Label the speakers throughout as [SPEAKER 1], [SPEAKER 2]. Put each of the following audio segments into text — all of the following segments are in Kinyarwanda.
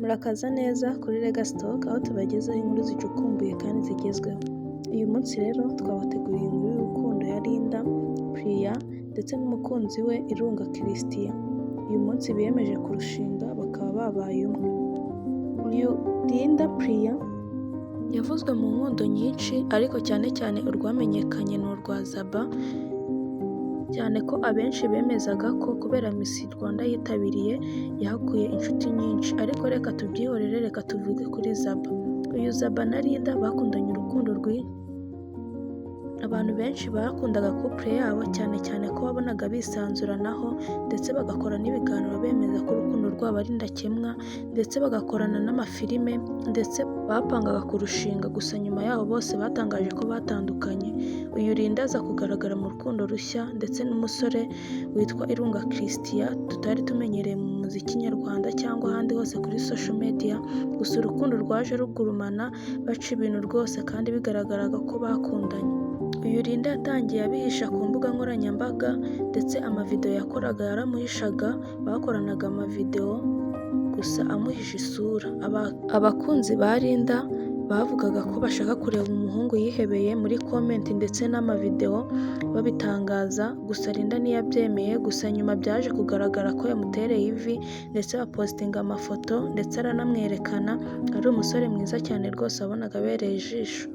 [SPEAKER 1] Murakaza neza kuri Legacy Talk aho tubagezaho inkuru zicukumbuye kandi zigezweho. Uyu munsi rero twabateguriye inkuru y'urukundo ya Linda, Priya ndetse n'umukunzi we Irunga Christian. Uyu munsi biyemeje kurushinga bakaba babaye umwe. Uyu Linda Priya yavuzwe mu nkundo nyinshi ariko cyane cyane urwamenyekanye ni urwa Zaba, cyane ko abenshi bemezaga ko kubera Miss Rwanda yitabiriye yahakuye inshuti nyinshi, ariko reka tubyihorere, reka tuvuge kuri Zaba. Uyu Zaba na Linda bakundanye urukundo rwinshi, abantu benshi bakundaga couple yabo cyane cyane ko wabonaga bisanzuranaho ndetse bagakora n'ibiganiro bemeza ko urukundo rwabo ari ndakemwa, ndetse bagakorana n'amafilime ndetse bapangaga kurushinga, gusa nyuma yaho bose batangaje ko batandukanye. Uyu Linda aza kugaragara mu rukundo rushya ndetse n'umusore witwa Irunga Christian tutari tumenyereye mu muziki nyarwanda cyangwa ahandi hose kuri social media, gusa urukundo rwaje rugurumana baca ibintu rwose kandi bigaragaraga ko bakundanye. Uyu Linda yatangiye abihisha ku mbuga nkoranyambaga ndetse amavideo yakoraga yaramuhishaga, bakoranaga amavideo gusa amuhisha isura. Abakunzi ba Linda bavugaga ko bashaka kureba umuhungu yihebeye muri comment ndetse n'amavideo babitangaza, gusa Linda ntiyabyemeye, gusa nyuma byaje kugaragara ko yamutereye ivi ndetse bapostinga amafoto ndetse aranamwerekana, ari umusore mwiza cyane rwose wabonaga abereye ijisho.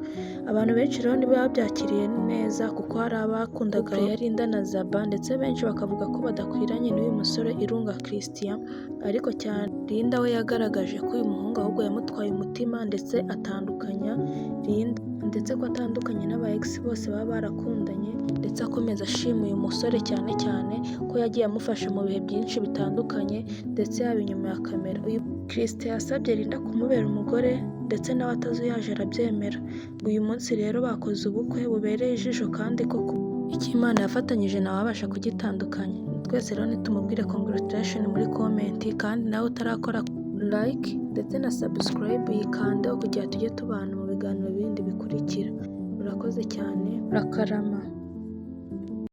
[SPEAKER 1] Abantu benshi rero ntibabyakiriye neza kuko hari abakundaga ya Linda na Zaba ndetse benshi bakavuga ko badakwiranye n'uyu musore Irunga Christian, ariko cyane Linda we yagaragaje ko uyu muhungu ahubwo yamutwaye umutima ndetse atandukanya Linda, ndetse ko atandukanye n'aba ex bose baba barakundanye, ndetse akomeza ashima uyu musore cyane cyane ko yagiye amufasha mu bihe byinshi bitandukanye ndetse yaba inyuma ya kamera. Uyu Christian yasabye Linda kumubera umugore ndetse nawe atazuyaje arabyemera. Uyu munsi rero bakoze ubukwe bubereye ijisho kandi koko icyo Imana yafatanyije nawe abasha kugitandukanya. Twese rero nitumubwire congratulation muri comment, kandi nawe utarakora like ndetse na subscribe yikandeho kugira tujye tubana mu biganiro bindi bikurikira. Murakoze cyane, murakarama.